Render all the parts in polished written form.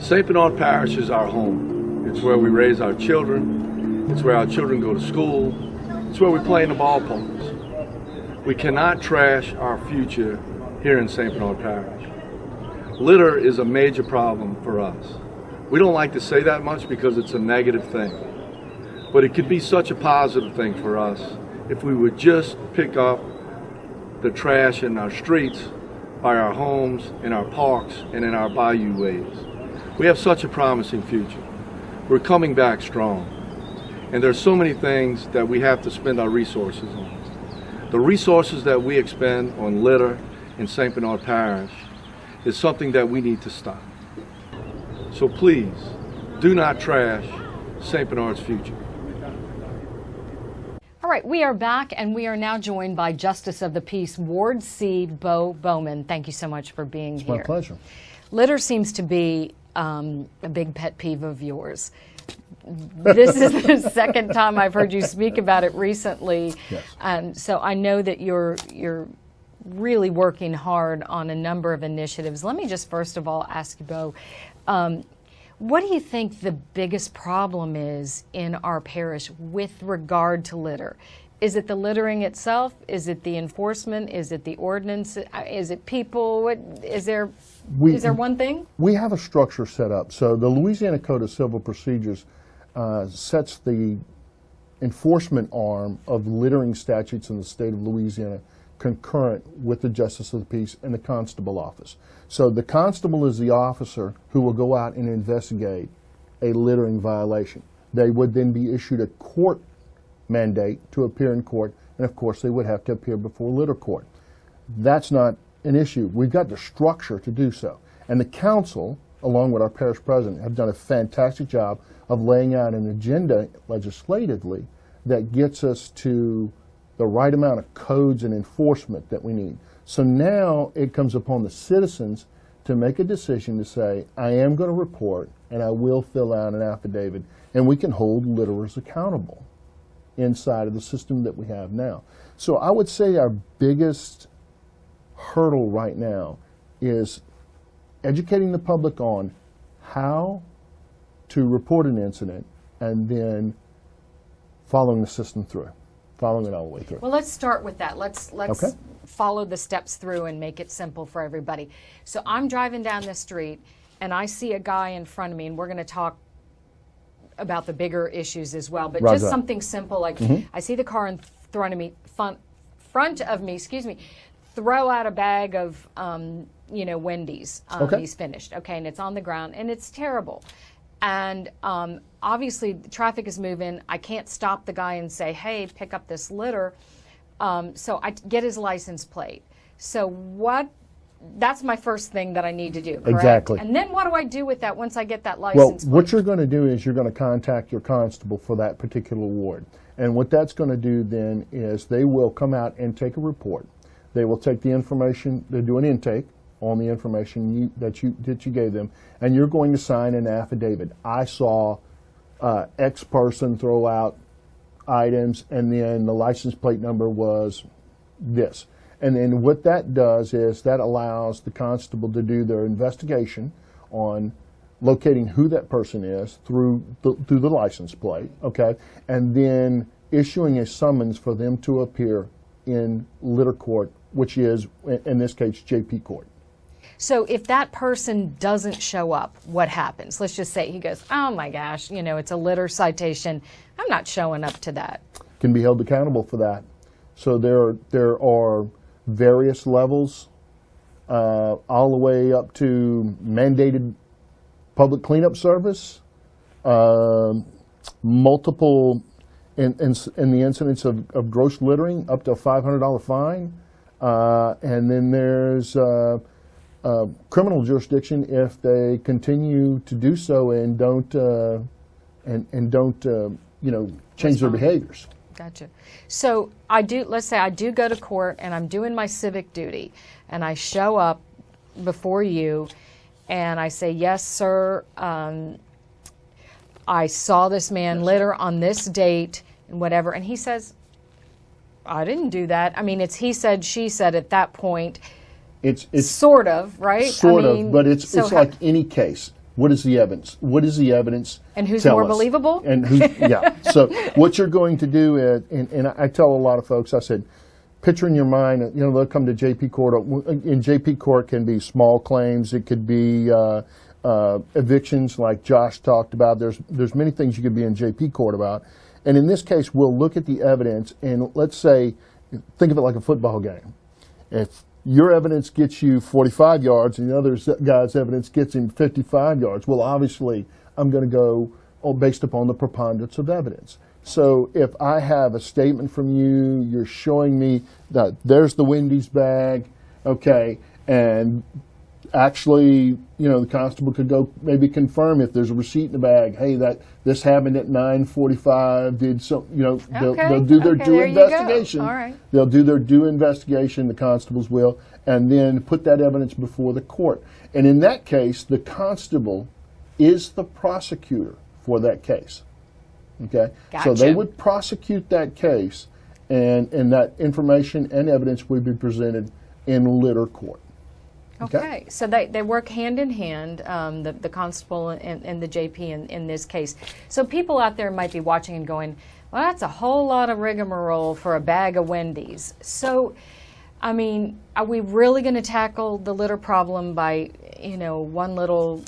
St. Bernard Parish is our home. It's where we raise our children. It's where our children go to school. It's where we play in the ballparks. We cannot trash our future here in St. Bernard Parish. Litter is a major problem for us. We don't like to say that much because it's a negative thing, but it could be such a positive thing for us if we would just pick up the trash in our streets, by our homes, in our parks, and in our bayou ways. We have such a promising future. We're coming back strong. And there's so many things that we have to spend our resources on. The resources that we expend on litter in St. Bernard Parish is something that we need to stop. So please, do not trash St. Bernard's future. All right, we are back, and we are now joined by Justice of the Peace, Ward C. Bo Bowman. Thank you so much for being here. It's my pleasure. Litter seems to be a big pet peeve of yours. This is the second time I've heard you speak about it recently. Yes. And so I know that you're really working hard on a number of initiatives. Let me just first of all ask you, Bo, what do you think the biggest problem is in our parish with regard to litter? Is it the littering itself? Is it the enforcement? Is it the ordinance? Is it people? Is there one thing? We have a structure set up. So the Louisiana Code of Civil Procedures sets the enforcement arm of littering statutes in the state of Louisiana concurrent with the Justice of the Peace and the Constable Office. So the constable is the officer who will go out and investigate a littering violation. They would then be issued a court mandate to appear in court, and of course they would have to appear before litter court. That's not an issue. We've got the structure to do so. And the council, along with our parish president, have done a fantastic job of laying out an agenda legislatively that gets us to the right amount of codes and enforcement that we need. So now it comes upon the citizens to make a decision to say, I am going to report and I will fill out an affidavit, and we can hold litterers accountable inside of the system that we have now. So I would say our biggest hurdle right now is educating the public on how to report an incident and then following the system through, following it all the way through. Well, let's start with that. Let's Okay. follow the steps through and make it simple for everybody. So I'm driving down the street and I see a guy in front of me, and we're going to talk about the bigger issues as well, but Roger just that. something simple like I see the car in front of me, throw out a bag of Wendy's. Okay. He's finished, okay, and it's on the ground, and it's terrible. And obviously the traffic is moving. I can't stop the guy and say, hey, pick up this litter. So I get his license plate. So that's my first thing that I need to do, correct? Exactly. And then what do I do with that once I get that Well, license plate? what you're going to do is you're going to contact your constable for that particular ward. And what that's going to do then is they will come out and take a report. They will take the information, they do an intake on the information that you gave them, and you're going to sign an affidavit. I saw X person throw out items, and then the license plate number was this. And then what that does is that allows the constable to do their investigation on locating who that person is through the license plate, okay, and then issuing a summons for them to appear in litter court, which is, in this case, JP court. So if that person doesn't show up, what happens? Let's just say he goes, oh my gosh, it's a litter citation. I'm not showing up to that. Can be held accountable for that. So there are various levels, all the way up to mandated public cleanup service, multiple in the incidents of gross littering, up to a $500 fine, and then there's criminal jurisdiction if they continue to do so and don't change their behaviors. Gotcha. So let's say I do go to court and I'm doing my civic duty, and I show up before you and I say, yes, sir, I saw this man litter on this date and whatever, and he says, I didn't do that. I mean, it's he said, she said at that point. It's sort of, right? Sort of, but it's like any case. what is the evidence? What is the evidence? And who's tell more us? believable? And yeah. So what you're going to do is, and I tell a lot of folks, I said, picture in your mind, they'll come to JP court. In JP court can be small claims. It could be evictions like Josh talked about. There's many things you could be in JP court about. And in this case, we'll look at the evidence and let's say, think of it like a football game. If your evidence gets you 45 yards and the other guy's evidence gets him 55 yards, well, obviously, I'm going to go based upon the preponderance of evidence. So if I have a statement from you, you're showing me that there's the Wendy's bag, okay, and actually, the constable could go maybe confirm if there's a receipt in the bag. Hey, this happened at 9:45. They'll do their due investigation. All right. They'll do their due investigation. The constables will, and then put that evidence before the court. And in that case, the constable is the prosecutor for that case. Okay. Gotcha. So they would prosecute that case, and that information and evidence would be presented in litter court. Okay, so they work hand in hand, the constable and the JP in this case. So people out there might be watching and going, well, that's a whole lot of rigmarole for a bag of Wendy's. So, I mean, are we really going to tackle the litter problem by, one little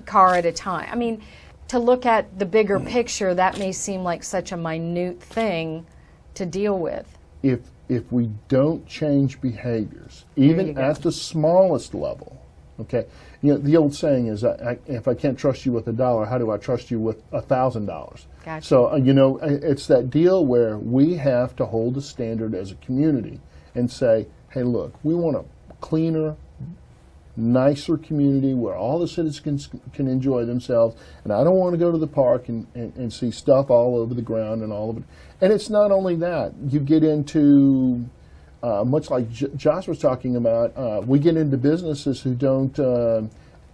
car at a time? I mean, to look at the bigger picture, that may seem like such a minute thing to deal with. If we don't change behaviors, even at the smallest level, okay, the old saying is, if I can't trust you with $1, how do I trust you with $1,000? Gotcha. So, it's that deal where we have to hold a standard as a community and say, hey, look, we want a cleaner, nicer community where all the citizens can enjoy themselves, and I don't want to go to the park and see stuff all over the ground and all of it. And it's not only that. You get into, much like Josh was talking about, we get into businesses who don't,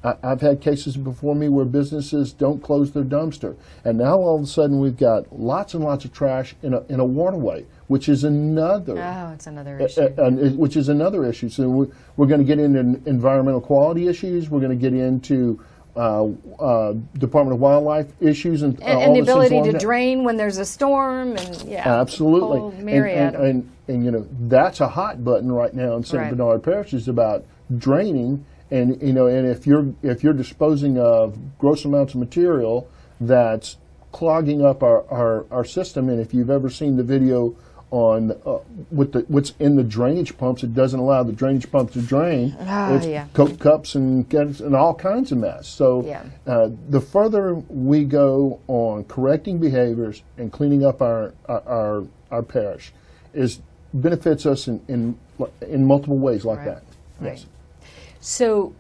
I've had cases before me where businesses don't close their dumpster. And now all of a sudden we've got lots and lots of trash in a waterway, which is another. Oh, it's another issue. Which is another issue. So we're going to get into environmental quality issues. We're going to get into Department of Wildlife issues and all the ability to that. drain when there's a storm and absolutely. whole myriad. And that's a hot button right now in St. Bernard Parish is about draining. And and if you're disposing of gross amounts of material that's clogging up our system, and if you've ever seen the video on what's in the drainage pumps, it doesn't allow the drainage pumps to drain. It's Coke cups and all kinds of mess. So the further we go on correcting behaviors and cleaning up our parish benefits us in multiple ways like that. Right. Yes. So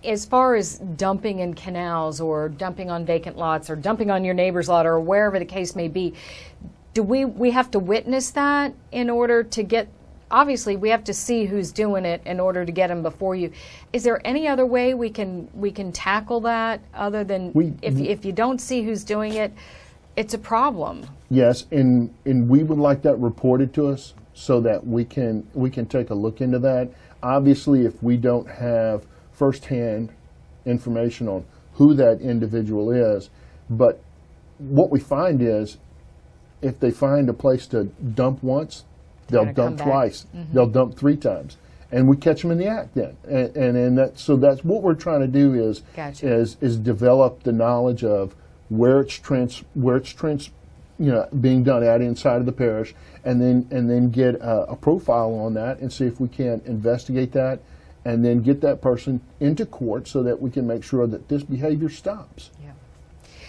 as far as dumping in canals or dumping on vacant lots or dumping on your neighbor's lot or wherever the case may be, do we have to witness that in order to get, obviously we have to see who's doing it in order to get them before you. Is there any other way we can tackle that other than if you don't see who's doing it, it's a problem? Yes, and we would like that reported to us so that we can take a look into that. Obviously, if we don't have firsthand information on who that individual is, but what we find is if they find a place to dump once, they'll dump twice, they'll dump 3 times, and we catch them in the act then. And that's what we're trying to do is develop the knowledge of where it's being done at inside of the parish, and then get a profile on that and see if we can investigate that and then get that person into court so that we can make sure that this behavior stops. Yeah.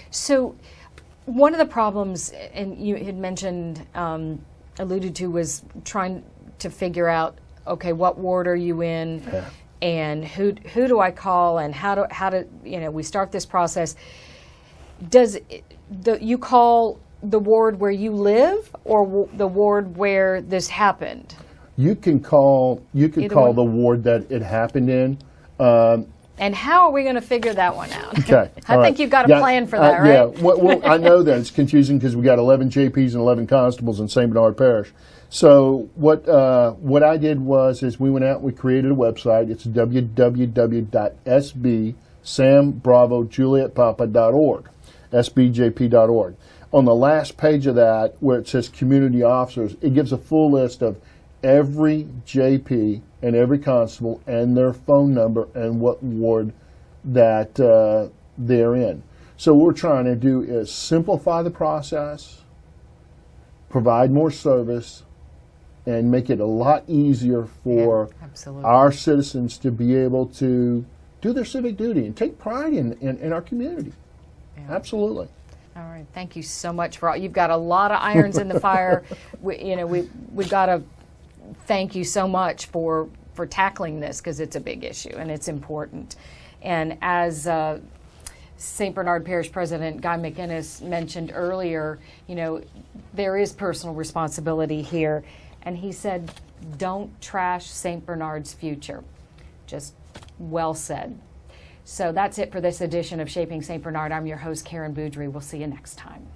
So one of the problems, and you had mentioned, alluded to, was trying to figure out, okay, what ward are you in, and who do I call, and how do we start this process? Does you call the ward where you live or the ward where this happened? You can call the ward that it happened in. And how are we going to figure that one out? Okay. I think you've got a plan for that, right? Yeah. Well, I know that it's confusing because we got 11 JPs and 11 constables in St. Bernard Parish. So what I did was we went out and we created a website. It's www.sb sambravojulietpapa.org, sbjp.org. On the last page of that, where it says community officers, it gives a full list of every JP and every constable and their phone number and what ward that they're in. So what we're trying to do is simplify the process, provide more service, and make it a lot easier for our citizens to be able to do their civic duty and take pride in our community. Yeah. Absolutely. All right. Thank you so much for all. You've got a lot of irons in the fire. We've got to thank you so much for tackling this, because it's a big issue and it's important. And as St. Bernard Parish President Guy McInnes mentioned earlier, there is personal responsibility here. And he said, don't trash St. Bernard's future. Just well said. So that's it for this edition of Shaping St. Bernard. I'm your host, Karen Boudry. We'll see you next time.